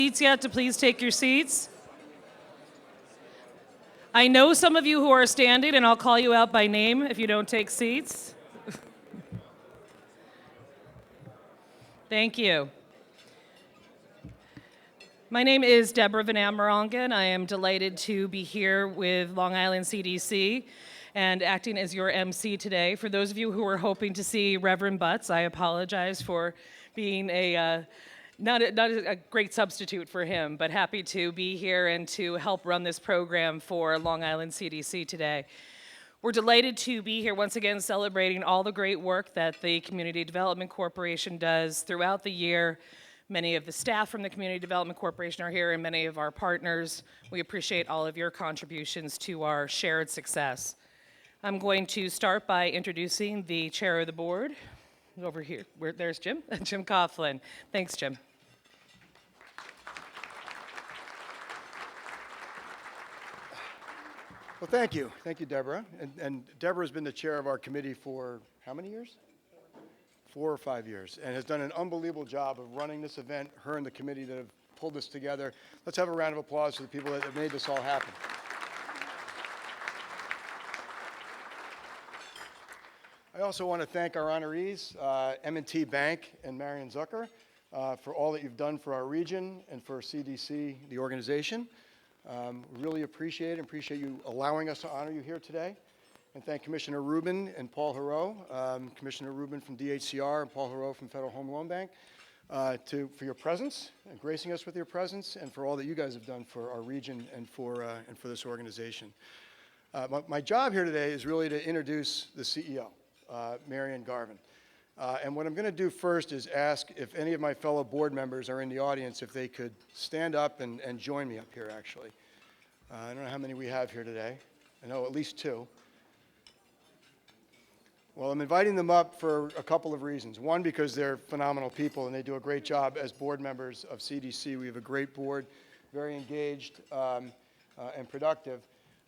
Seats yet to please take your seats. I know some of you who are standing, and I'll call you out by name if you don't take seats. Thank you. My name is Deborah Van Amerongen. I am delighted to be here with Long Island CDC and acting as your MC today. For those of you who are hoping to see Reverend Butts, I apologize for being not a great substitute for him, but happy to be here and to help run this program for Long Island CDC today. We're delighted to be here once again celebrating all the great work that the Community Development Corporation does throughout the year. Many of the staff from the Community Development Corporation are here and many of our partners. We appreciate all of your contributions to our shared success. I'm going to start by introducing the chair of the board. Over here, there's Jim, Jim Coughlin. Thanks, Jim. Well, thank you. Thank you, Deborah. And Deborah's been the chair of our committee for how many years? 4 or 5 years, and has done an unbelievable job of running this event, her and the committee that have pulled this together. Let's have a round of applause for the people that have made this all happen. I also want to thank our honorees, M&T Bank and Marian Zucker, for all that you've done for our region and for CDC, the organization. We really appreciate you allowing us to honor you here today. And thank Commissioner Rubin and Paul Heroux, Commissioner Rubin from DHCR and Paul Heroux from Federal Home Loan Bank, for your presence and gracing us with your presence, and for all that you guys have done for our region and for this organization. My job here today is really to introduce the CEO, Marian Garvin. And what I'm going to do first is ask if any of my fellow board members are in the audience, if they could stand up and join me up here, actually. I don't know how many we have here today. I know at least 2. Well, I'm inviting them up for a couple of reasons. One, because they're phenomenal people and they do a great job as board members of CDC. We have a great board, very engaged and productive.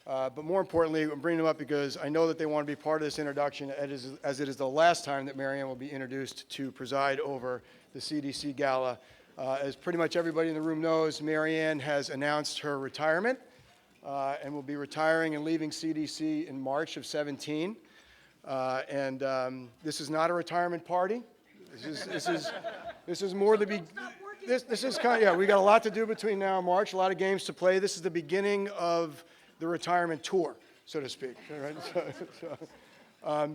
But more importantly, I'm bringing them up because I know that they want to be part of this introduction, as it is the last time that Marian will be introduced to preside over the CDC Gala. As pretty much everybody in the room knows, Marian has announced her retirement and will be retiring and leaving CDC in March of 17. This is not a retirement party. This is more the this is kind of, yeah, we got a lot to do between now and March, a lot of games to play. This is the beginning of the retirement tour, so to speak. Right?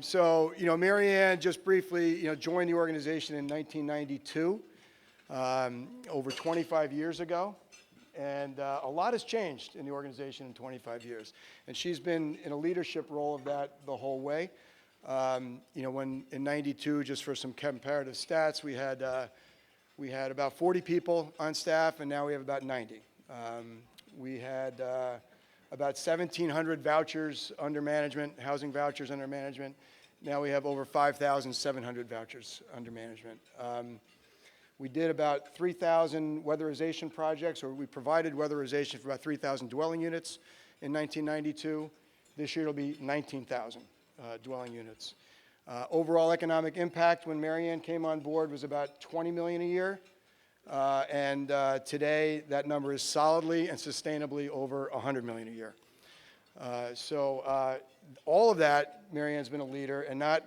So, Marian just briefly, joined the organization in 1992, over 25 years ago. And a lot has changed in the organization in 25 years. And she's been in a leadership role of that the whole way. When in 92, just for some comparative stats, we had about 40 people on staff, and now we have about 90. We had about 1,700 vouchers under management, housing vouchers under management. Now we have over 5,700 vouchers under management. We did about 3,000 weatherization projects, or we provided weatherization for about 3,000 dwelling units in 1992. This year it'll be 19,000 dwelling units. Overall economic impact when Marian came on board was about $20 million a year. Today, that number is solidly and sustainably over $100 million a year. All of that, Marian's been a leader, and not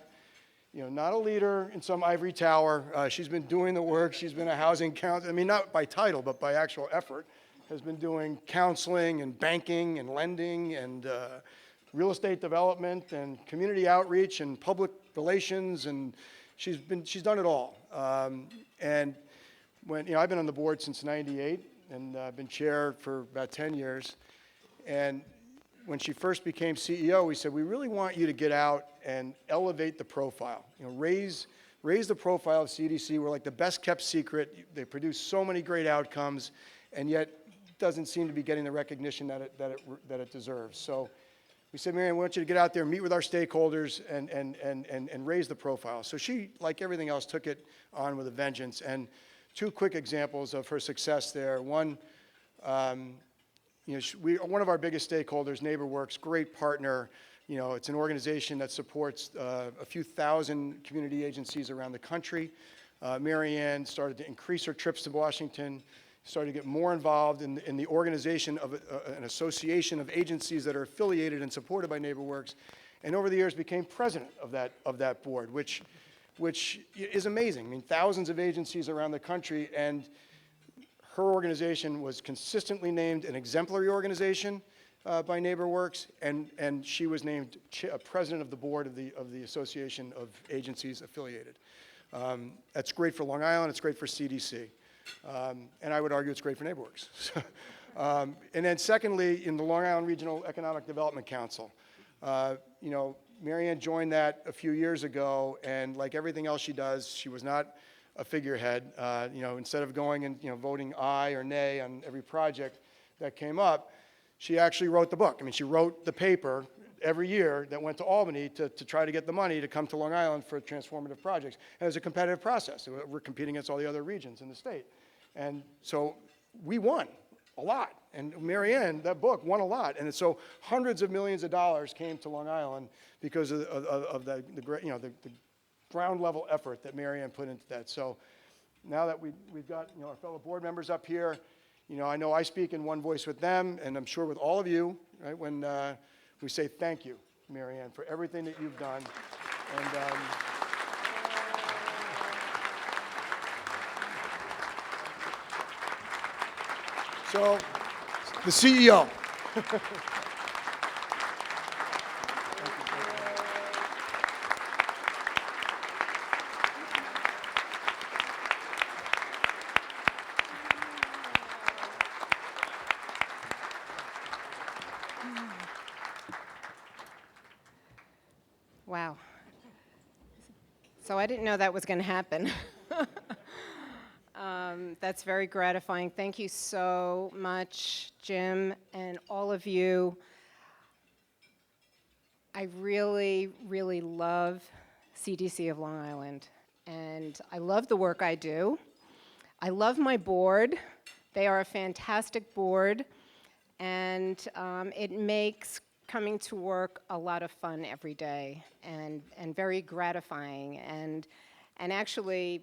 a leader in some ivory tower. She's been doing the work. She's been a housing counselor. I mean, not by title, but by actual effort. Has been doing counseling and banking and lending and real estate development and community outreach and public relations, and she's done it all. When I've been on the board since '98, and I've been chair for about 10 years. And when she first became CEO, we said, we really want you to get out and elevate the profile. Raise the profile of CDC. We're like the best kept secret. They produce so many great outcomes, and yet doesn't seem to be getting the recognition that it deserves. So we said, Marian, we want you to get out there and meet with our stakeholders and raise the profile. So she, like everything else, took it on with a vengeance. And 2 quick examples of her success there. One, one of our biggest stakeholders, NeighborWorks, great partner. It's an organization that supports a few thousand community agencies around the country. Marian started to increase her trips to Washington, started to get more involved in the organization of an association of agencies that are affiliated and supported by NeighborWorks, and over the years became president of that board, which is amazing. I mean, thousands of agencies around the country, and her organization was consistently named an exemplary organization by NeighborWorks, and she was named president of the board of the Association of Agencies Affiliated. That's great for Long Island. It's great for CDC. And I would argue it's great for NeighborWorks. And then secondly, in the Long Island Regional Economic Development Council, Marian joined that a few years ago, and like everything else she does, she was not a figurehead. Instead of going and voting aye or nay on every project that came up, she actually wrote the book. I mean, she wrote the paper every year that went to Albany to try to get the money to come to Long Island for transformative projects. And it was a competitive process. We're competing against all the other regions in the state. And so we won a lot. And Marian, that book, won a lot. And so hundreds of millions of dollars came to Long Island because of the ground level effort that Marian put into that. So now that we've got our fellow board members up here, I know I speak in one voice with them, and I'm sure with all of you, right, when we say thank you, Marian, for everything that you've done. And so, the CEO. Wow. So I didn't know that was going to happen. That's very gratifying. Thank you so much, Jim, and all of you. I really, really love CDC of Long Island, and I love the work I do. I love my board. They are a fantastic board, and it makes coming to work a lot of fun every day and very gratifying. And actually,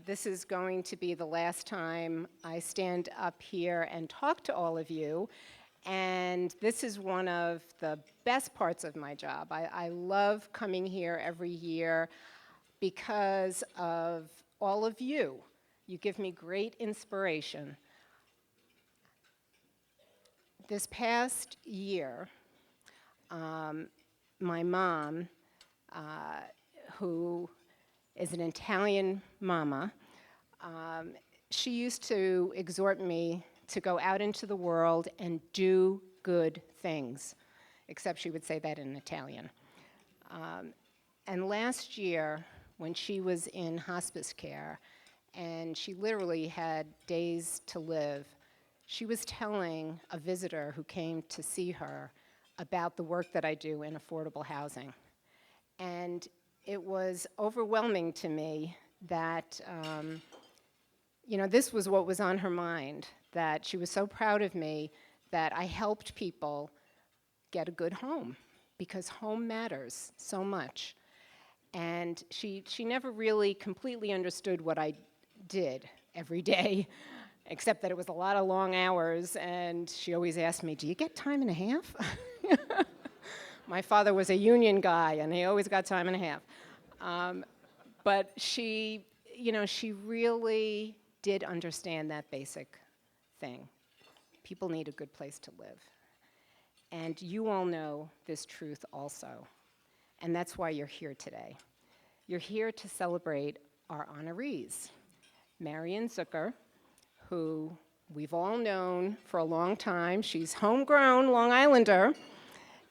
this is going to be the last time I stand up here and talk to all of you. And this is one of the best parts of my job. I love coming here every year because of all of you. You give me great inspiration. This past year, my mom, who is an Italian mama, she used to exhort me to go out into the world and do good things, except she would say that in Italian. And last year, when she was in hospice care, and she literally had days to live, she was telling a visitor who came to see her about the work that I do in affordable housing. And it was overwhelming to me that, this was what was on her mind, that she was so proud of me that I helped people get a good home, because home matters so much. And she never really completely understood what I did every day, except that it was a lot of long hours, and she always asked me, "Do you get time and a half?" My father was a union guy, and he always got time and a half. But she really did understand that basic thing. People need a good place to live. And you all know this truth also. And that's why you're here today. You're here to celebrate our honorees. Marian Zucker, who we've all known for a long time. She's homegrown Long Islander.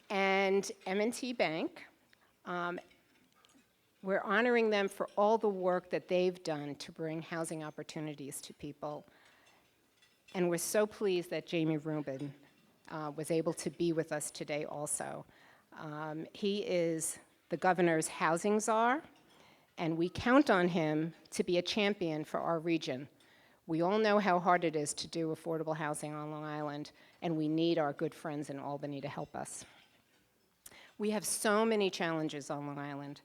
And M&T Bank. We're honoring them for all the work that they've done to bring housing opportunities to people. And we're so pleased that Jamie Rubin was able to be with us today also. He is the governor's housing czar, and we count on him to be a champion for our region. We all know how hard it is to do affordable housing on Long Island, and we need our good friends in Albany to help us. We have so many challenges on Long Island.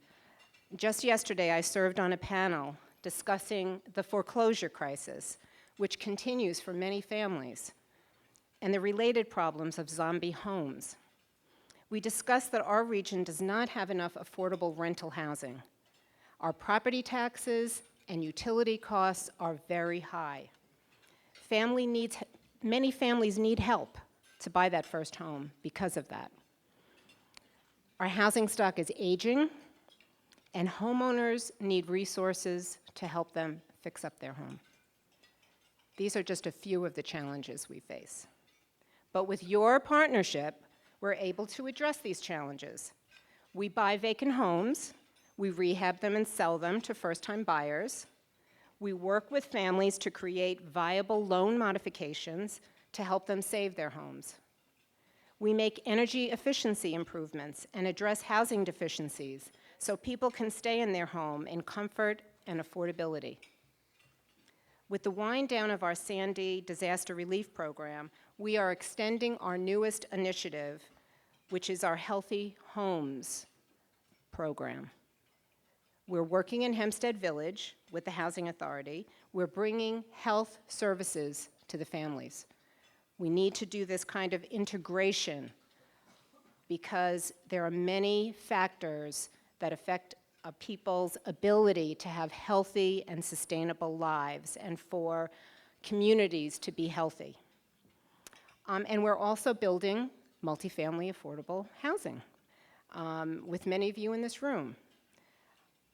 Just yesterday, I served on a panel discussing the foreclosure crisis, which continues for many families, and the related problems of zombie homes. We discussed that our region does not have enough affordable rental housing. Our property taxes and utility costs are very high. Many families need help to buy that first home because of that. Our housing stock is aging, and homeowners need resources to help them fix up their home. These are just a few of the challenges we face. But with your partnership, we're able to address these challenges. We buy vacant homes, we rehab them and sell them to first-time buyers. We work with families to create viable loan modifications to help them save their homes. We make energy efficiency improvements and address housing deficiencies so people can stay in their home in comfort and affordability. With the wind down of our Sandy disaster relief program, we are extending our newest initiative, which is our Healthy Homes program. We're working in Hempstead Village with the Housing Authority. We're bringing health services to the families. We need to do this kind of integration because there are many factors that affect people's ability to have healthy and sustainable lives and for communities to be healthy. And we're also building multifamily affordable housing with many of you in this room.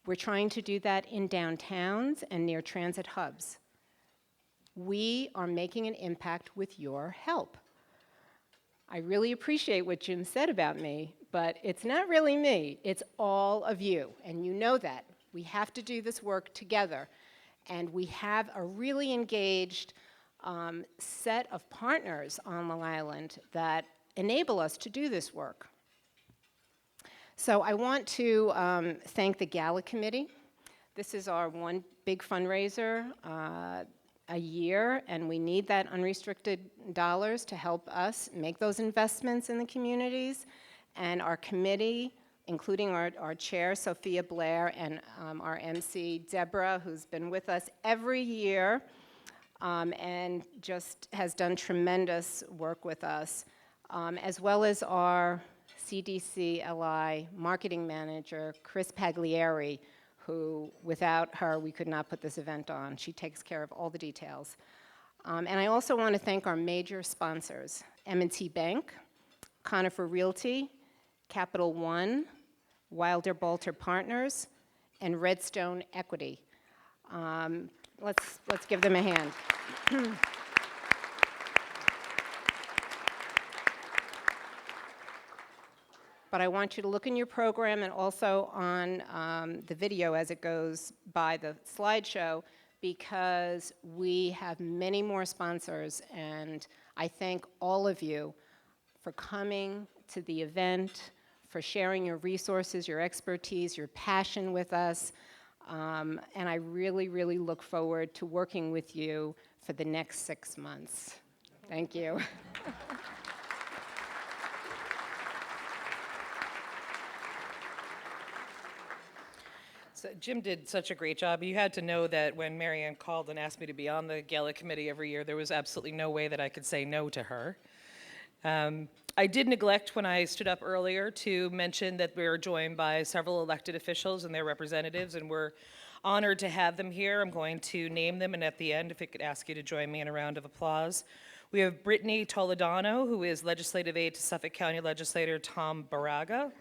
We're trying to do that in downtowns and near transit hubs. We are making an impact with your help. I really appreciate what Jim said about me, but it's not really me, it's all of you, and you know that. We have to do this work together, and we have a really engaged set of partners on Long Island that enable us to do this work. So I want to thank the Gala Committee. This is our one big fundraiser a year, and we need that unrestricted dollars to help us make those investments in the communities. And our committee, including our chair, Sophia Blair, and our MC, Deborah, who's been with us every year and just has done tremendous work with us, as well as our CDCLI marketing manager, Chris Pagliari, who, without her, we could not put this event on. She takes care of all the details. And I also want to thank our major sponsors, M&T Bank, Conifer Realty, Capital One, Wilder Balter Partners, and Redstone Equity. Let's give them a hand. But I want you to look in your program and also on the video as it goes by the slideshow, because we have many more sponsors, and I thank all of you for coming to the event, for sharing your resources, your expertise, your passion with us, and I really, really look forward to working with you for the next 6 months. Thank you. So Jim did such a great job. You had to know that when Marian called and asked me to be on the Gala Committee every year, there was absolutely no way that I could say no to her. I did neglect when I stood up earlier to mention that we are joined by several elected officials and their representatives, and we're honored to have them here. I'm going to name them, and at the end, if I could ask you to join me in a round of applause. We have Brittany Toledano, who is legislative aide to Suffolk County Legislator Tom Barraga.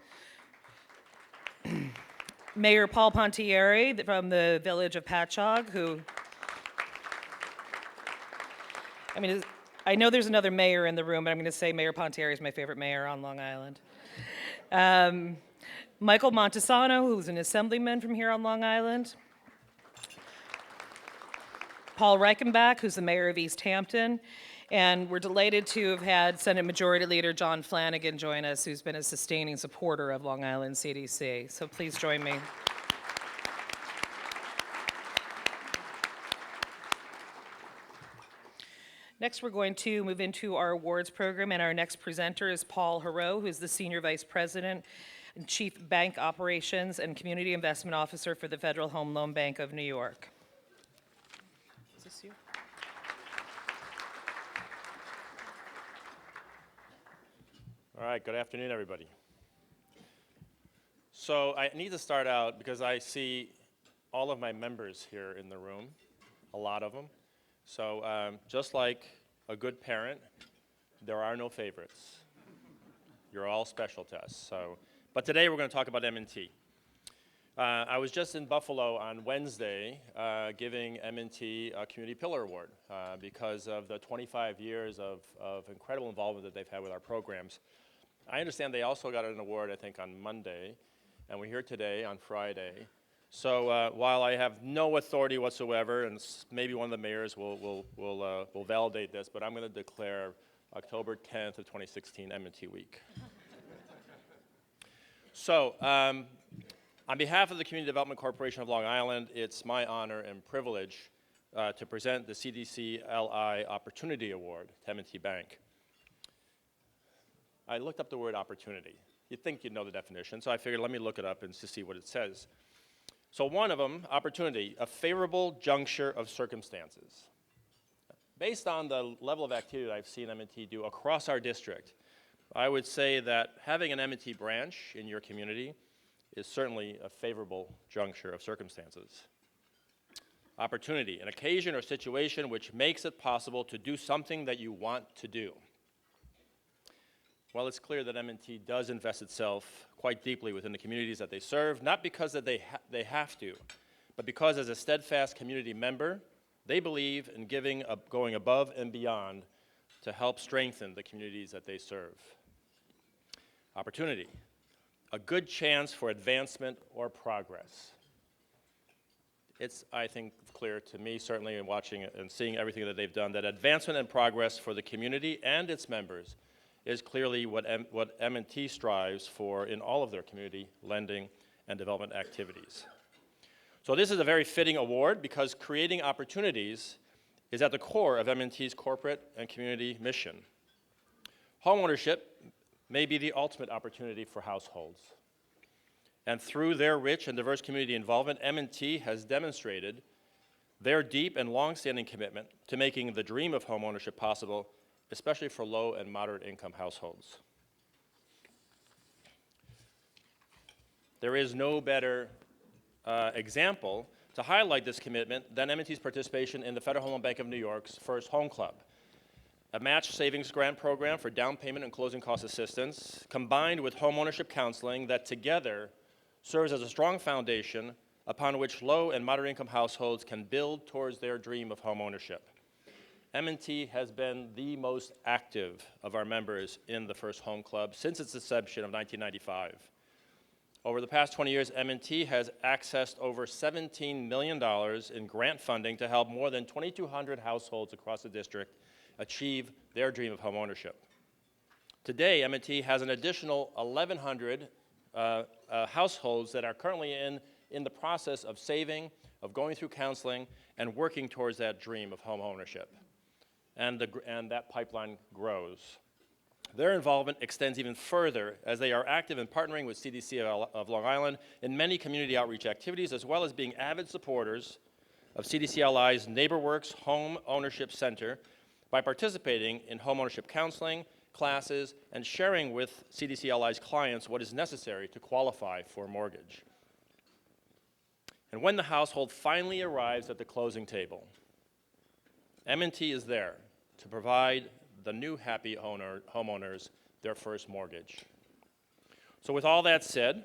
Mayor Paul Pontieri from the village of Patchogue, who, I know there's another mayor in the room, but I'm going to say Mayor Pontieri is my favorite mayor on Long Island. Michael Montesano, who's an assemblyman from here on Long Island. Paul Reichenbach, who's the mayor of East Hampton. And we're delighted to have had Senate Majority Leader John Flanagan join us, who's been a sustaining supporter of Long Island CDC. So please join me. Next, we're going to move into our awards program, and our next presenter is Paul Heroux, who's the Senior Vice President and Chief Bank Operations and Community Investment Officer for the Federal Home Loan Bank of New York. Is this you? All right, good afternoon, everybody. So I need to start out because I see all of my members here in the room, a lot of them. So just like a good parent, there are no favorites. You're all special to us. But today we're going to talk about M&T. I was just in Buffalo on Wednesday giving M&T a Community Pillar Award because of the 25 years of incredible involvement that they've had with our programs. I understand they also got an award, I think, on Monday, and we're here today on Friday. So while I have no authority whatsoever, and maybe one of the mayors will validate this, but I'm going to declare October 10th of 2016 M&T Week. So on behalf of the Community Development Corporation of Long Island, it's my honor and privilege to present the CDCLI Opportunity Award to M&T Bank. I looked up the word opportunity. You'd think you'd know the definition, so I figured let me look it up and to see what it says. So one of them, opportunity, a favorable juncture of circumstances. Based on the level of activity that I've seen M&T do across our district, I would say that having an M&T branch in your community is certainly a favorable juncture of circumstances. Opportunity, an occasion or situation which makes it possible to do something that you want to do. Well, it's clear that M&T does invest itself quite deeply within the communities that they serve, not because that they have to, but because as a steadfast community member, they believe in going above and beyond to help strengthen the communities that they serve. Opportunity, a good chance for advancement or progress. It's, I think, clear to me, certainly in watching and seeing everything that they've done, that advancement and progress for the community and its members is clearly what M&T strives for in all of their community lending and development activities. So this is a very fitting award because creating opportunities is at the core of M&T's corporate and community mission. Homeownership may be the ultimate opportunity for households. And through their rich and diverse community involvement, M&T has demonstrated their deep and long-standing commitment to making the dream of homeownership possible, especially for low and moderate income households. There is no better example to highlight this commitment than M&T's participation in the Federal Home Loan Bank of New York's First Home Club, a match savings grant program for down payment and closing cost assistance, combined with homeownership counseling that together serves as a strong foundation upon which low and moderate income households can build towards their dream of homeownership. M&T has been the most active of our members in the First Home Club since its inception of 1995. Over the past 20 years, M&T has accessed over $17 million in grant funding to help more than 2,200 households across the district achieve their dream of homeownership. Today, M&T has an additional 1,100 households that are currently in the process of saving, of going through counseling, and working towards that dream of homeownership. And that pipeline grows. Their involvement extends even further as they are active in partnering with CDCLI of Long Island in many community outreach activities, as well as being avid supporters of CDCLI's NeighborWorks Home Ownership Center by participating in homeownership counseling, classes, and sharing with CDCLI's clients what is necessary to qualify for a mortgage. And when the household finally arrives at the closing table, M&T is there to provide the new happy homeowners their first mortgage. So with all that said,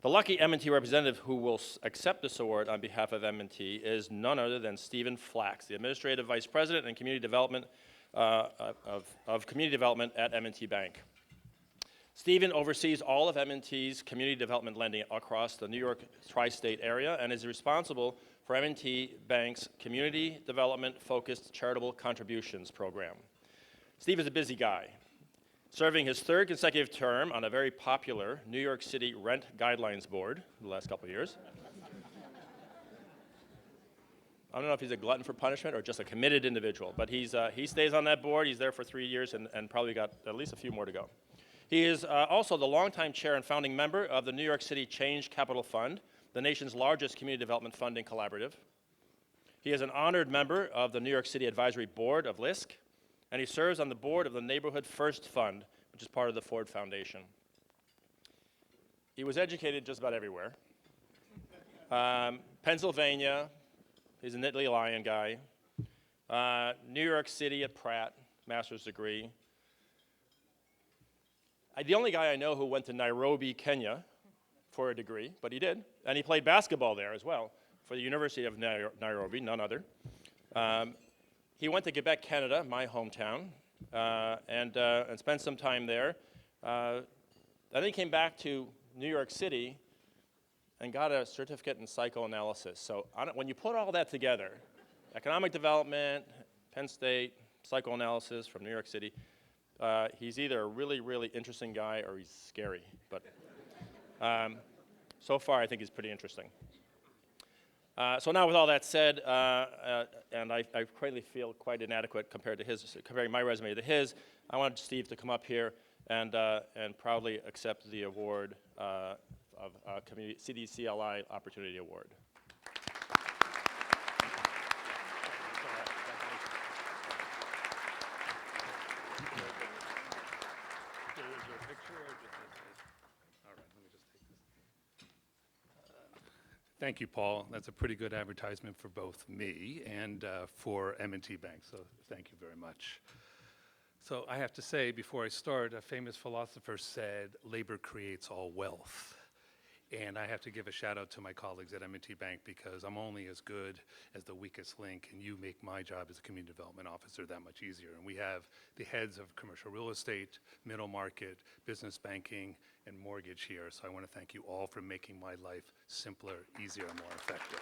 the lucky M&T representative who will accept this award on behalf of M&T is none other than Stephen Flax, the Administrative Vice President and Community Development of Community Development at M&T Bank. Stephen oversees all of M&T's community development lending across the New York tri-state area and is responsible for M&T Bank's Community Development-Focused Charitable Contributions Program. Steve is a busy guy, serving his third consecutive term on a very popular New York City Rent Guidelines Board the last couple of years. I don't know if he's a glutton for punishment or just a committed individual, but he stays on that board. He's there for 3 years and probably got at least a few more to go. He is also the longtime chair and founding member of the New York City Change Capital Fund, the nation's largest community development funding collaborative. He is an honored member of the New York City Advisory Board of LISC, and he serves on the board of the Neighborhood First Fund, which is part of the Ford Foundation. He was educated just about everywhere. Pennsylvania, he's an Italy Lion guy. New York City at Pratt, master's degree. The only guy I know who went to Nairobi, Kenya for a degree, but he did. And he played basketball there as well for the University of Nairobi, none other. He went to Quebec, Canada, my hometown, and spent some time there. Then he came back to New York City and got a certificate in psychoanalysis. So when you put all that together, economic development, Penn State, psychoanalysis from New York City, he's either a really, really interesting guy or he's scary. But so far, I think he's pretty interesting. So now with all that said, and I greatly feel quite inadequate comparing my resume to his, I wanted Steve to come up here and proudly accept the award of CDCLI Opportunity Award. Thank you, Paul. That's a pretty good advertisement for both me and for M&T Bank, so thank you very much. So I have to say, before I start, a famous philosopher said, labor creates all wealth. And I have to give a shout out to my colleagues at M&T Bank because I'm only as good as the weakest link, and you make my job as a community development officer that much easier. And we have the heads of commercial real estate, middle market, business banking, and mortgage here. So I want to thank you all for making my life simpler, easier, and more effective.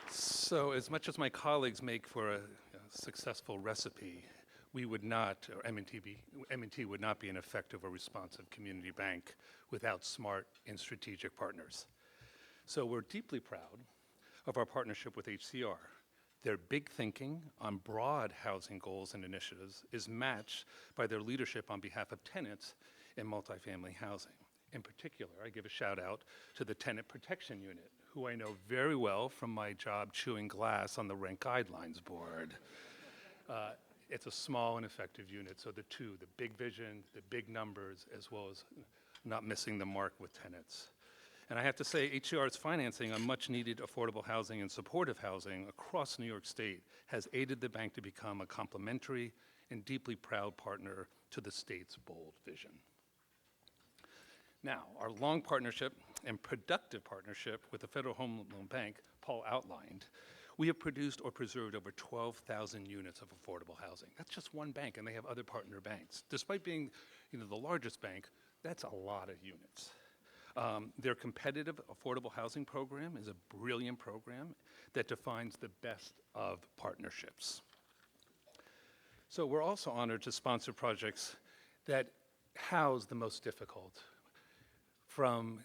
So as much as my colleagues make for a successful recipe, we would not, or M&T would not be an effective or responsive community bank without smart and strategic partners. So we're deeply proud of our partnership with HCR. Their big thinking on broad housing goals and initiatives is matched by their leadership on behalf of tenants in multifamily housing. In particular, I give a shout out to the Tenant Protection Unit, who I know very well from my job chewing glass on the Rent Guidelines Board. It's a small and effective unit, so the big vision, the big numbers, as well as not missing the mark with tenants. And I have to say, HCR's financing on much-needed affordable housing and supportive housing across New York State has aided the bank to become a complementary and deeply proud partner to the state's bold vision. Now, our long partnership and productive partnership with the Federal Home Loan Bank, Paul outlined, we have produced or preserved over 12,000 units of affordable housing. That's just one bank, and they have other partner banks. Despite being the largest bank, that's a lot of units. Their competitive affordable housing program is a brilliant program that defines the best of partnerships. So we're also honored to sponsor projects that house the most difficult, from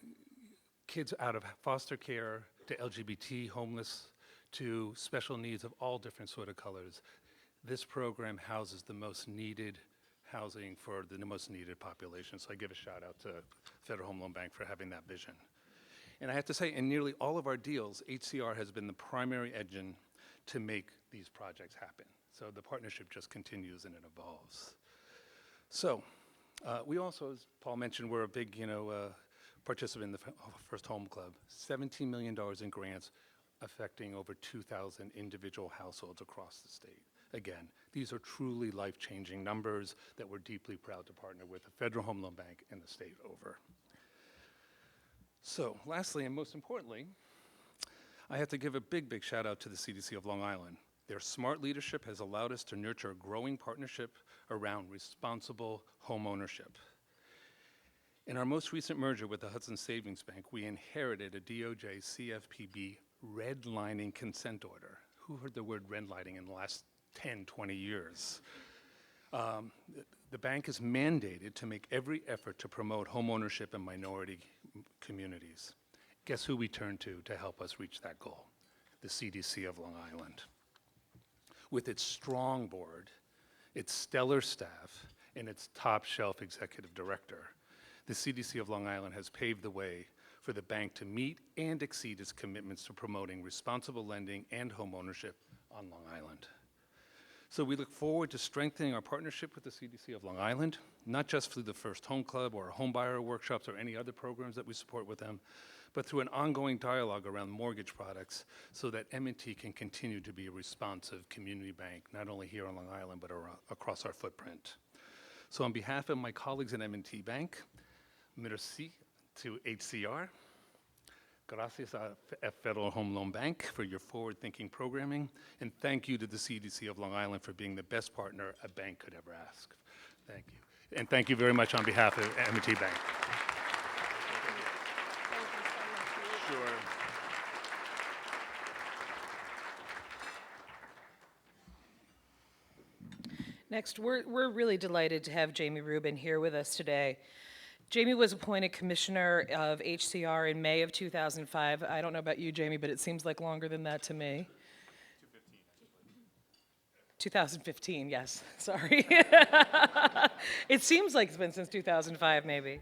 kids out of foster care to LGBT homeless to special needs of all different sort of colors. This program houses the most needed housing for the most needed population. So I give a shout out to Federal Home Loan Bank for having that vision. And I have to say, in nearly all of our deals, HCR has been the primary engine to make these projects happen. So the partnership just continues and it evolves. So we also, as Paul mentioned, we're a big participant in the First Home Club. $17 million in grants affecting over 2,000 individual households across the state. Again, these are truly life-changing numbers that we're deeply proud to partner with the Federal Home Loan Bank and the state over. So lastly, and most importantly, I have to give a big shout out to the CDC of Long Island. Their smart leadership has allowed us to nurture a growing partnership around responsible home ownership. In our most recent merger with the Hudson Savings Bank, we inherited a DOJ CFPB redlining consent order. Who heard the word redlining in the last 10, 20 years? The bank is mandated to make every effort to promote homeownership in minority communities. Guess who we turn to help us reach that goal? The CDC of Long Island. With its strong board, its stellar staff, and its top-shelf executive director, the CDC of Long Island has paved the way for the bank to meet and exceed its commitments to promoting responsible lending and homeownership on Long Island. So we look forward to strengthening our partnership with the CDC of Long Island, not just through the First Home Club or home buyer workshops or any other programs that we support with them, but through an ongoing dialogue around mortgage products so that M&T can continue to be a responsive community bank, not only here on Long Island, but across our footprint. So on behalf of my colleagues at M&T Bank, merci to HCR, gracias a Federal Home Loan Bank for your forward-thinking programming, and thank you to the CDC of Long Island for being the best partner a bank could ever ask. Thank you. And thank you very much on behalf of M&T Bank. Sure. Next, we're really delighted to have Jamie Rubin here with us today. Jamie was appointed Commissioner of HCR in May of 2005. I don't know about you, Jamie, but it seems like longer than that to me. 2015, yes, sorry. It seems like it's been since 2005, maybe.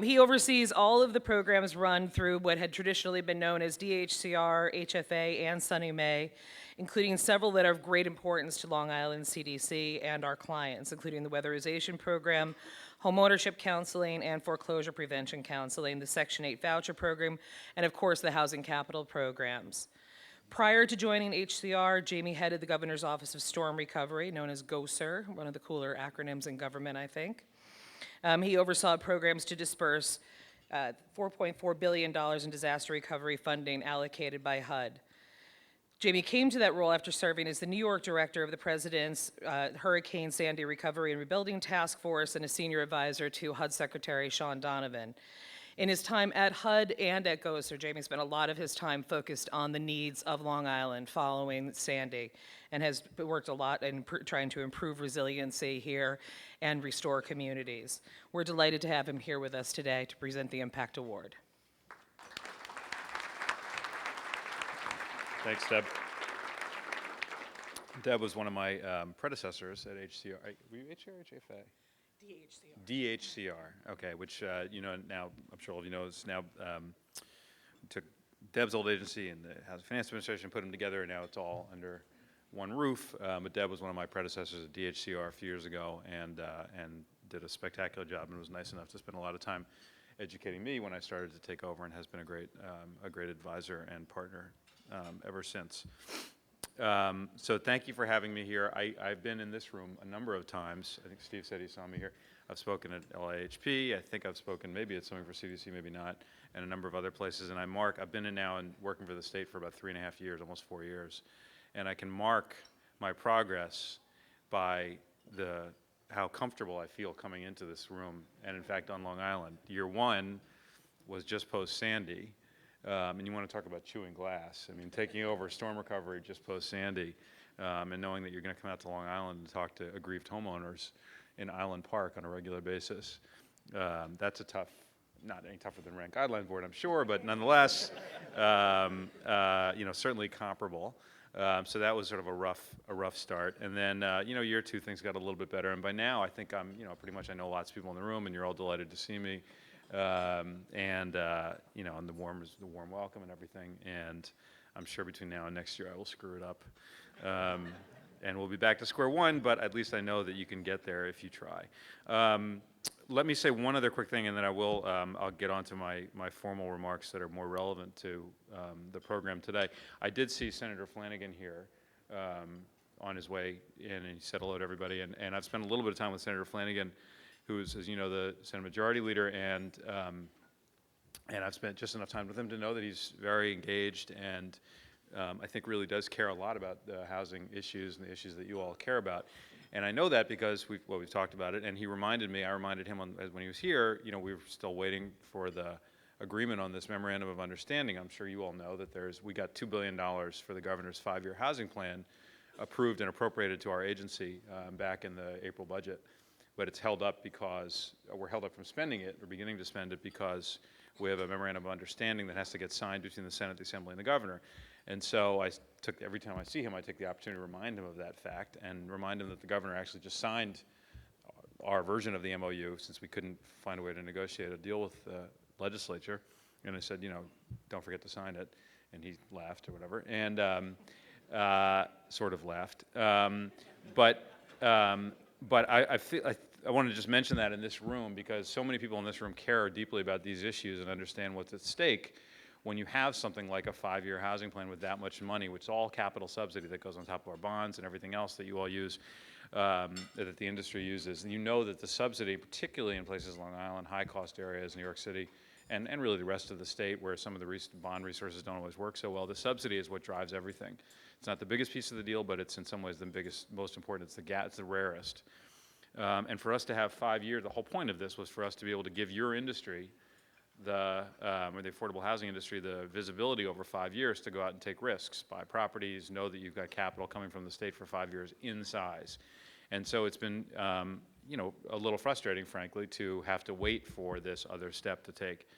He oversees all of the programs run through what had traditionally been known as DHCR, HFA, and Sunny May, including several that are of great importance to Long Island CDC and our clients, including the weatherization program, homeownership counseling, and foreclosure prevention counseling, the Section 8 voucher program, and of course the housing capital programs. Prior to joining HCR, Jamie headed the Governor's Office of Storm Recovery, known as GOSER, one of the cooler acronyms in government, I think. He oversaw programs to disperse $4.4 billion in disaster recovery funding allocated by HUD. Jamie came to that role after serving as the New York director of the President's Hurricane Sandy Recovery and Rebuilding Task Force and a senior advisor to HUD Secretary Sean Donovan. In his time at HUD and at GOSER, Jamie spent a lot of his time focused on the needs of Long Island following Sandy and has worked a lot in trying to improve resiliency here and restore communities. We're delighted to have him here with us today to present the Impact Award. Thanks, Deb. Deb was one of my predecessors at HCR. Were you HCR or HFA? DHCR, okay, which, you know, now, I'm sure all of you know, is now, took Deb's old agency and the Housing Finance Administration, put them together, and now it's all under one roof. But Deb was one of my predecessors at DHCR a few years ago and did a spectacular job and was nice enough to spend a lot of time educating me when I started to take over and has been a great advisor and partner ever since. So thank you for having me here. I've been in this room a number of times. I think Steve said he saw me here. I've spoken at LIHP. I think I've spoken maybe at something for CDC, maybe not, and a number of other places. And I've been in now and working for the state for about 3.5 years, almost 4 years. And I can mark my progress by how comfortable I feel coming into this room. And in fact, on Long Island, year one was just post-Sandy. And you want to talk about chewing glass. I mean, taking over storm recovery just post-Sandy and knowing that you're going to come out to Long Island and talk to aggrieved homeowners in Island Park on a regular basis. That's a tough, not any tougher than Rent Guideline Board, I'm sure, but nonetheless, you know, certainly comparable. So that was sort of a rough start. And then, you know, year two, things got a little bit better. And by now, I think I'm, you know, pretty much I know lots of people in the room, and you're all delighted to see me. You know, and the warm welcome and everything. And I'm sure between now and next year, I will screw it up. And we'll be back to square one, but at least I know that you can get there if you try. Let me say one other quick thing, and then I'll get on to my formal remarks that are more relevant to the program today. I did see Senator Flanagan here on his way in, and he said hello to everybody. And I've spent a little bit of time with Senator Flanagan, who's, as you know, the Senate Majority Leader, and I've spent just enough time with him to know that he's very engaged and I think really does care a lot about the housing issues and the issues that you all care about. And I know that because we've talked about it, and he reminded me, I reminded him when he was here, you know, we were still waiting for the agreement on this memorandum of understanding. I'm sure you all know that we got $2 billion for the governor's 5-year housing plan approved and appropriated to our agency back in the April budget. But it's held up because we're held up from spending it, or beginning to spend it, because we have a memorandum of understanding that has to get signed between the Senate, the Assembly, and the governor. And so every time I see him, I take the opportunity to remind him of that fact and remind him that the governor actually just signed our version of the MOU, since we couldn't find a way to negotiate a deal with the legislature. And I said, you know, don't forget to sign it. And he laughed or whatever. And sort of left. But I feel I want to just mention that in this room because so many people in this room care deeply about these issues and understand what's at stake when you have something like a 5-year housing plan with that much money, which is all capital subsidy that goes on top of our bonds and everything else that you all use, that the industry uses. And you know that the subsidy, particularly in places Long Island, high-cost areas, New York City, and really the rest of the state where some of the bond resources don't always work so well, the subsidy is what drives everything. It's not the biggest piece of the deal, but it's in some ways the biggest, most important. It's the rarest. And for us to have 5 years, the whole point of this was for us to be able to give your industry, or the affordable housing industry, the visibility over 5 years to go out and take risks, buy properties, know that you've got capital coming from the state for 5 years in size. And so it's been, a little frustrating, frankly, to have to wait for this other step to take.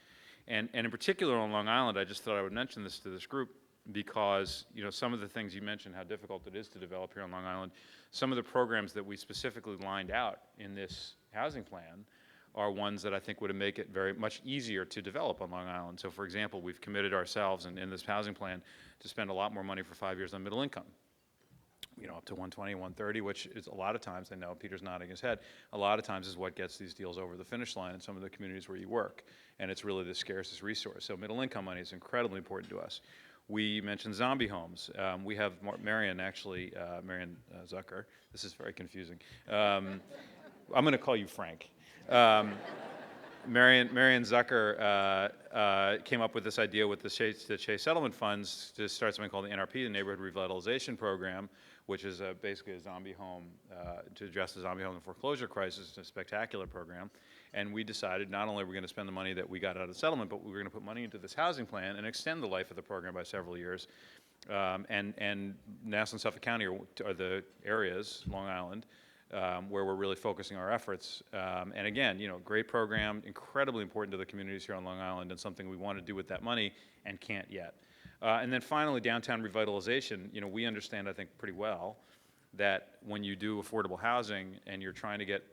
And in particular on Long Island, I just thought I would mention this to this group because, some of the things you mentioned, how difficult it is to develop here on Long Island, some of the programs that we specifically lined out in this housing plan are ones that I think would make it very much easier to develop on Long Island. So for example, we've committed ourselves in this housing plan to spend a lot more money for 5 years on middle income. Up to 120, 130, which is a lot of times, I know Peter's nodding his head, a lot of times is what gets these deals over the finish line in some of the communities where you work. And it's really the scarcest resource. So middle income money is incredibly important to us. We mentioned zombie homes. We have Marian Zucker. This is very confusing. I'm going to call you Frank. Marian Zucker came up with this idea with the Chase Settlement Funds to start something called the NRP, the Neighborhood Revitalization Program, which is basically a zombie home, to address the zombie home and foreclosure crisis. It's a spectacular program. And we decided not only are we going to spend the money that we got out of the settlement, but we were going to put money into this housing plan and extend the life of the program by several years. And Nassau and Suffolk County are the areas, Long Island, where we're really focusing our efforts. And again, great program, incredibly important to the communities here on Long Island, and something we want to do with that money and can't yet. And then finally, downtown revitalization. We understand, I think, pretty well that when you do affordable housing and you're trying to get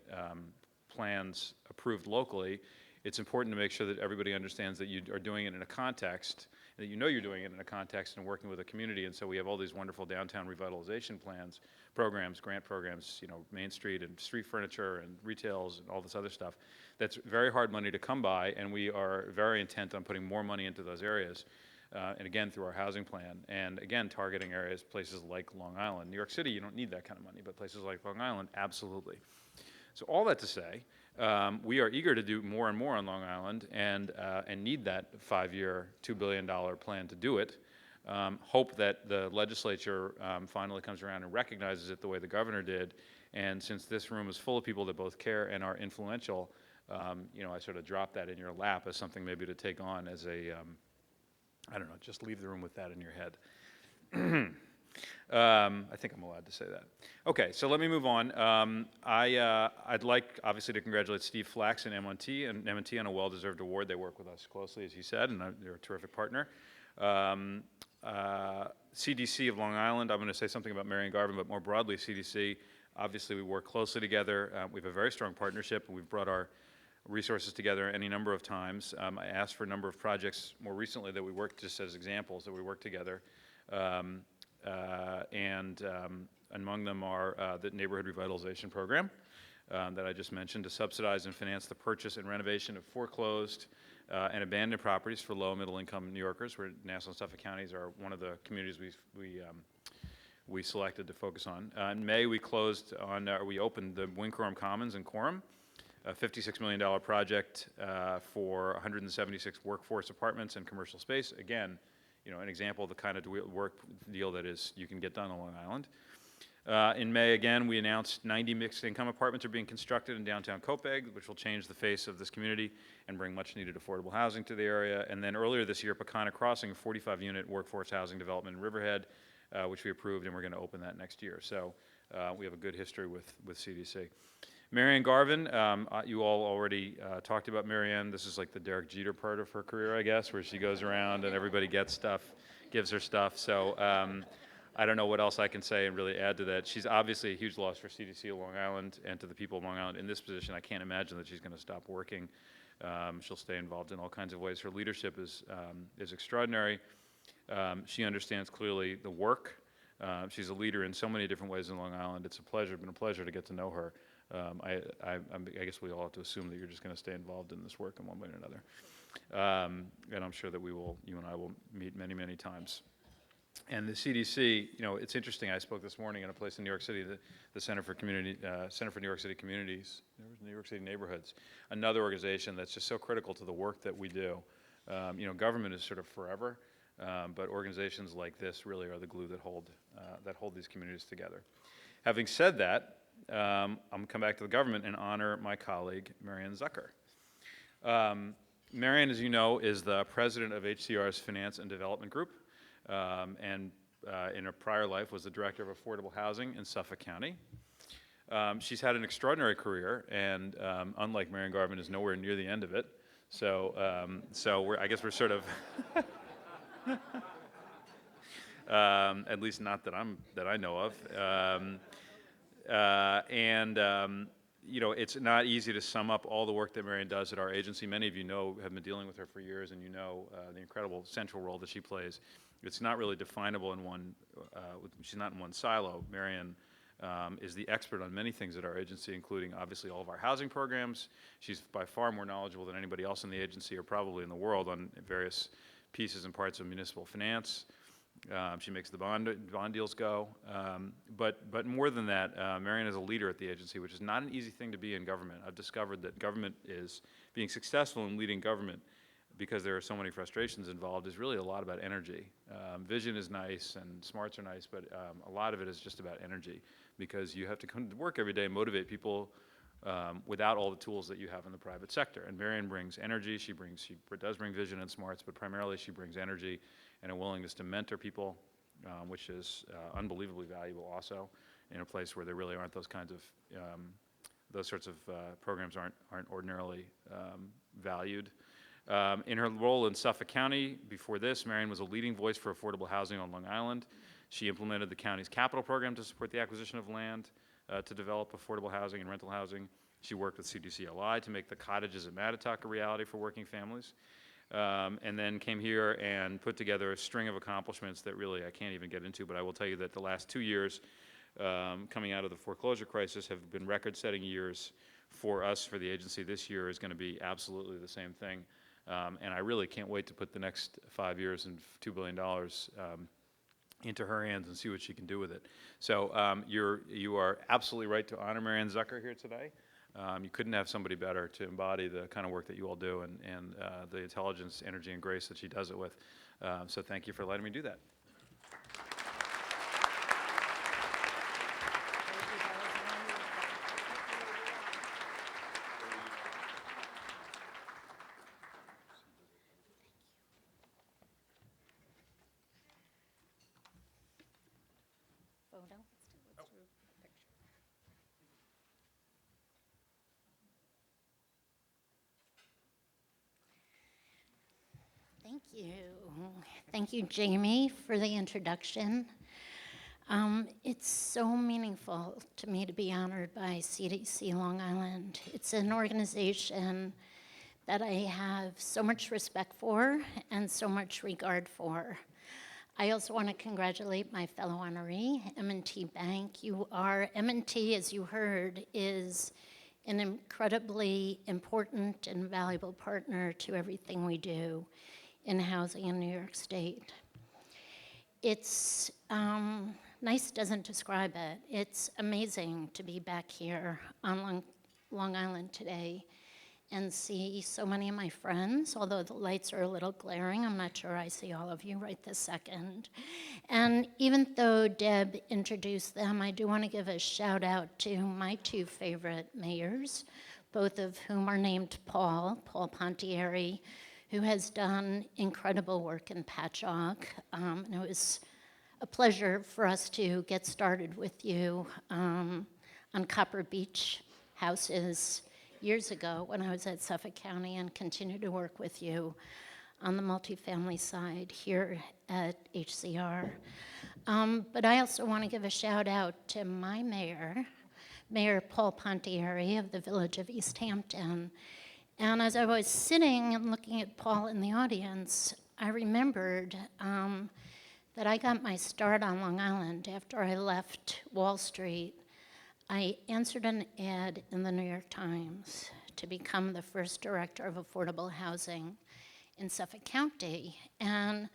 plans approved locally, it's important to make sure that everybody understands that you are doing it in a context, that you're doing it in a context and working with a community. And so we have all these wonderful downtown revitalization programs, grant programs, Main Street and street furniture and retails and all this other stuff. That's very hard money to come by, and we are very intent on putting more money into those areas. And again, through our housing plan, and again, targeting areas, places like Long Island. New York City, you don't need that kind of money, but places like Long Island, absolutely. So all that to say, we are eager to do more and more on Long Island and need that 5-year, $2 billion plan to do it. Hope that the legislature finally comes around and recognizes it the way the governor did. And since this room is full of people that both care and are influential, I sort of drop that in your lap as something maybe to take on as a, I don't know, just leave the room with that in your head. I think I'm allowed to say that. Okay, so let me move on. I'd like, obviously, to congratulate Steve Flax and M&T on a well-deserved award. They work with us closely, as he said, and they're a terrific partner. CDC of Long Island, I'm going to say something about Marian Garvin, but more broadly, CDC, obviously we work closely together. We have a very strong partnership, and we've brought our resources together any number of times. I asked for a number of projects more recently that we worked, just as examples, that we worked together. And among them are the Neighborhood Revitalization Program that I just mentioned, to subsidize and finance the purchase and renovation of foreclosed and abandoned properties for low and middle income New Yorkers, where Nassau and Suffolk counties are one of the communities we selected to focus on. In May, we opened the Wincorum Commons in Coram, a $56 million project for 176 workforce apartments and commercial space. Again, an example of the kind of work deal that you can get done on Long Island. In May, again, we announced 90 mixed-income apartments are being constructed in downtown Copiague, which will change the face of this community and bring much-needed affordable housing to the area. And then earlier this year, Pecana Crossing, a 45-unit workforce housing development in Riverhead, which we approved, and we're going to open that next year. So we have a good history with CDC. Marian Garvin, you all already talked about Marian. This is like the Derek Jeter part of her career, I guess, where she goes around and everybody gets stuff, gives her stuff. So I don't know what else I can say and really add to that. She's obviously a huge loss for CDC of Long Island and to the people of Long Island in this position. I can't imagine that she's going to stop working. She'll stay involved in all kinds of ways. Her leadership is extraordinary. She understands clearly the work She's a leader in so many different ways in Long Island. It's been a pleasure to get to know her. I guess we all have to assume that you're just going to stay involved in this work in one way or another. And I'm sure that you and I will meet many, many times. And the CDC, it's interesting. I spoke this morning in a place in New York City, the Center for New York City Communities, New York City Neighborhoods, another organization that's just so critical to the work that we do. Government is sort of forever, but organizations like this really are the glue that hold these communities together. Having said that, I'm going to come back to the government and honor my colleague, Marian Zucker. Marian, as you know, is the president of HCR's Finance and Development Group, and in her prior life was the director of affordable housing in Suffolk County. She's had an extraordinary career, and unlike Marian Garvin, is nowhere near the end of it. So I guess we're sort of, at least not that I know of. It's not easy to sum up all the work that Marian does at our agency. Many of you have been dealing with her for years, and the incredible central role that she plays. It's not really definable in one, she's not in one silo. Marian is the expert on many things at our agency, including obviously all of our housing programs. She's by far more knowledgeable than anybody else in the agency or probably in the world on various pieces and parts of municipal finance. She makes the bond deals go. But more than that, Marian is a leader at the agency, which is not an easy thing to be in government. I've discovered that being successful in leading government, because there are so many frustrations involved, is really a lot about energy. Vision is nice and smarts are nice, but a lot of it is just about energy, because you have to come to work every day and motivate people without all the tools that you have in the private sector. And Marian brings energy, she does bring vision and smarts, but primarily she brings energy and a willingness to mentor people, which is unbelievably valuable also in a place where there really aren't those kinds of, those sorts of programs aren't ordinarily valued. In her role in Suffolk County, before this, Marian was a leading voice for affordable housing on Long Island. She implemented the county's capital program to support the acquisition of land to develop affordable housing and rental housing. She worked with CDCLI to make the cottages at Mattatuck a reality for working families. And then came here and put together a string of accomplishments that really I can't even get into, but I will tell you that the last 2 years coming out of the foreclosure crisis have been record-setting years for us, for the agency. This year is going to be absolutely the same thing. And I really can't wait to put the next 5 years and $2 billion into her hands and see what she can do with it. So you are absolutely right to honor Marian Zucker here today. You couldn't have somebody better to embody the kind of work that you all do and the intelligence, energy, and grace that she does it with. So thank you for letting me do that. Thank you. Thank you, Jamie, for the introduction. It's so meaningful to me to be honored by CDC Long Island. It's an organization that I have so much respect for and so much regard for. I also want to congratulate my fellow honoree, M&T Bank. M&T, as you heard, is an incredibly important and valuable partner to everything we do in housing in New York State. It's nice doesn't describe it. It's amazing to be back here on Long Island today and see so many of my friends, although the lights are a little glaring. I'm not sure I see all of you right this second. And even though Deb introduced them, I do want to give a shout out to my two favorite mayors, both of whom are named Paul Pontieri, who has done incredible work in Patchogue. And it was a pleasure for us to get started with you on Copper Beach houses years ago when I was at Suffolk County, and continue to work with you on the multifamily side here at HCR. But I also want to give a shout out to my mayor, Mayor Paul Pontieri of the Village of East Hampton. And as I was sitting and looking at Paul in the audience, I remembered that I got my start on Long Island after I left Wall Street. I answered an ad in the New York Times to become the first director of affordable housing in Suffolk County. And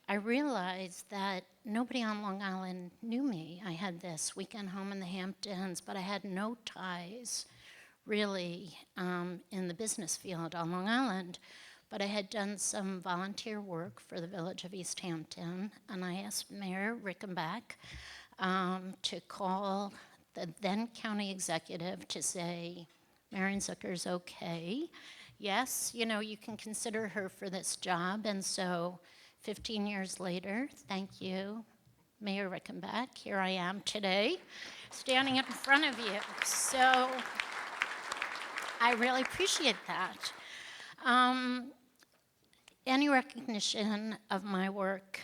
I realized that nobody on Long Island knew me. I had this weekend home in the Hamptons, but I had no ties really in the business field on Long Island. But I had done some volunteer work for the village of East Hampton, and I asked Mayor Rickenback to call the then county executive to say, Marian Zucker's okay. Yes, you know, you can consider her for this job. And so 15 years later, thank you, Mayor Rickenback, here I am today, standing in front of you. So I really appreciate that. Any recognition of my work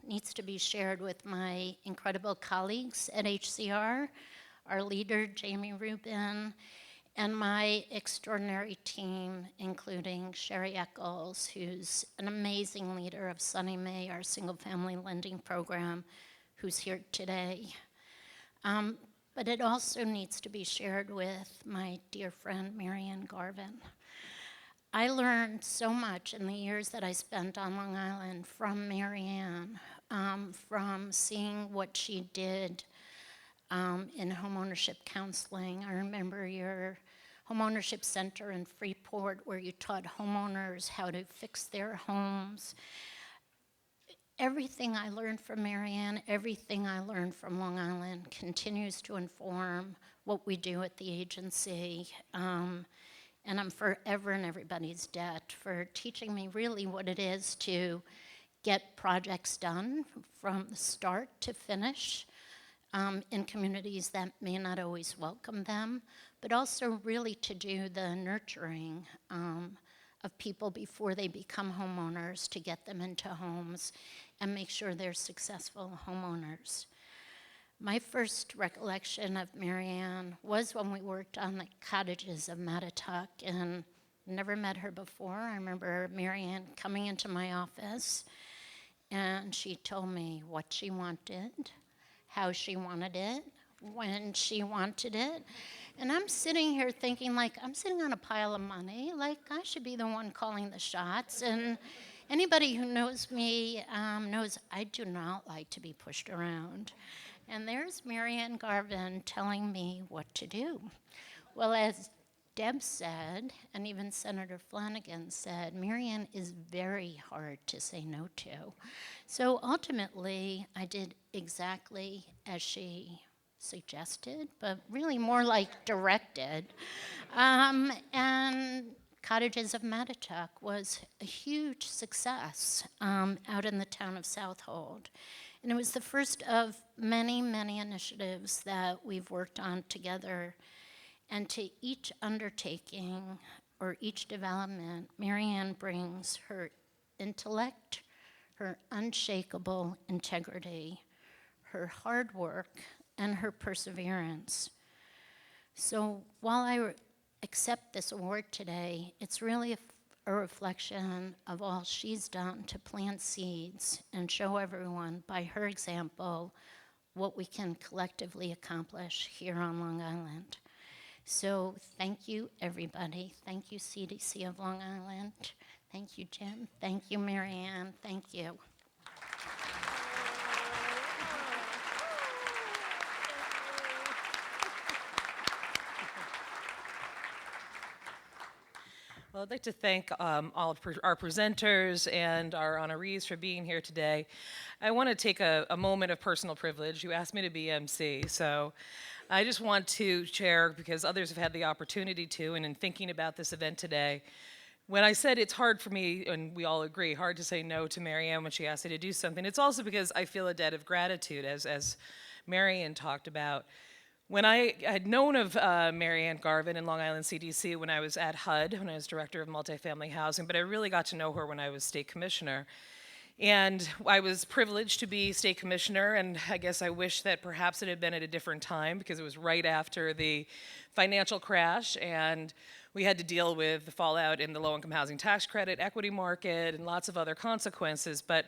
needs to be shared with my incredible colleagues at HCR, our leader, Jamie Rubin, and my extraordinary team, including Sherry Eccles, who's an amazing leader of Sunny Mae, our single-family lending program, who's here today. But it also needs to be shared with my dear friend, Marian Garvin. I learned so much in the years that I spent on Long Island from Marianne, from seeing what she did in homeownership counseling. I remember your homeownership center in Freeport where you taught homeowners how to fix their homes. Everything I learned from Marianne, everything I learned from Long Island continues to inform what we do at the agency. And I'm forever in everybody's debt for teaching me really what it is to get projects done from start to finish in communities that may not always welcome them, but also really to do the nurturing of people before they become homeowners, to get them into homes and make sure they're successful homeowners. My first recollection of Marianne was when we worked on the cottages of Mattatuck, and never met her before. I remember Marianne coming into my office, and she told me what she wanted, how she wanted it, when she wanted it. And I'm sitting here thinking, like, I'm sitting on a pile of money, like, I should be the one calling the shots. And anybody who knows me knows I do not like to be pushed around. And there's Marian Garvin telling me what to do. Well, as Deb said, and even Senator Flanagan said, Marian is very hard to say no to. So ultimately, I did exactly as she suggested, but really more like directed. And Cottages of Mattatuck was a huge success out in the town of Southold. And it was the first of many, many initiatives that we've worked on together. And to each undertaking or each development, Marianne brings her intellect, her unshakable integrity, her hard work, and her perseverance. So while I accept this award today, it's really a reflection of all she's done to plant seeds and show everyone by her example what we can collectively accomplish here on Long Island. So thank you, everybody. Thank you, CDC of Long Island. Thank you, Jim. Thank you, Marianne. Thank you. Well, I'd like to thank all of our presenters and our honorees for being here today. I want to take a moment of personal privilege. You asked me to be MC, so I just want to share, because others have had the opportunity to, and in thinking about this event today, when I said it's hard for me, and we all agree, hard to say no to Marianne when she asked me to do something, it's also because I feel a debt of gratitude, as Marianne talked about. When I had known of Marianne Garvin in Long Island CDC when I was at HUD, when I was director of multifamily housing, but I really got to know her when I was state commissioner. And I was privileged to be state commissioner, and I guess I wish that perhaps it had been at a different time, because it was right after the financial crash, and we had to deal with the fallout in the low-income housing tax credit, equity market, and lots of other consequences. But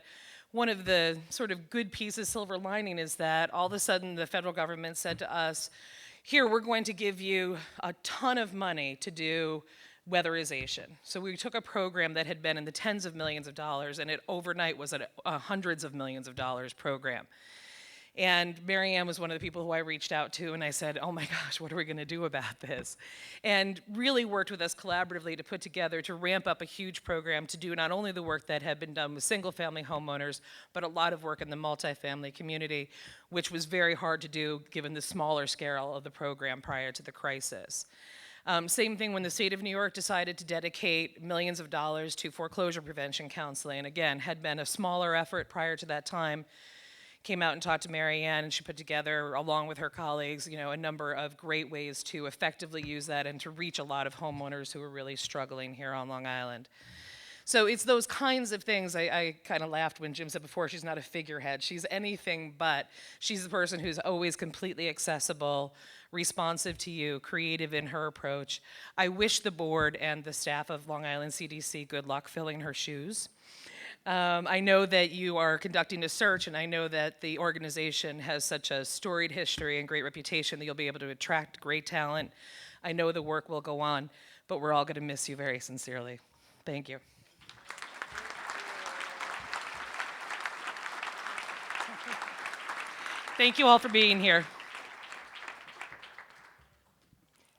one of the sort of good pieces, silver lining, is that all of a sudden the federal government said to us, here, we're going to give you a ton of money to do weatherization. So we took a program that had been in the tens of millions of dollars, and it overnight was a hundreds of millions of dollars program. And Marianne was one of the people who I reached out to, and I said, oh my gosh, what are we going to do about this? And really worked with us collaboratively to put together, to ramp up a huge program to do not only the work that had been done with single-family homeowners, but a lot of work in the multifamily community, which was very hard to do given the smaller scale of the program prior to the crisis. Same thing when the state of New York decided to dedicate millions of dollars to foreclosure prevention counseling. Again, had been a smaller effort prior to that time. Came out and talked to Marianne, and she put together, along with her colleagues, a number of great ways to effectively use that and to reach a lot of homeowners who are really struggling here on Long Island. So it's those kinds of things. I kind of laughed when Jim said before, she's not a figurehead. She's anything but. She's the person who's always completely accessible, responsive to you, creative in her approach. I wish the board and the staff of Long Island CDC good luck filling her shoes. I know that you are conducting a search, and I know that the organization has such a storied history and great reputation that you'll be able to attract great talent. I know the work will go on, but we're all going to miss you very sincerely. Thank you. Thank you all for being here.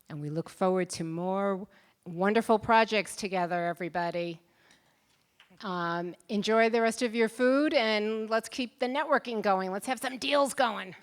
And we look forward to more wonderful projects together, everybody. Enjoy the rest of your food, and let's keep the networking going. Let's have some deals going.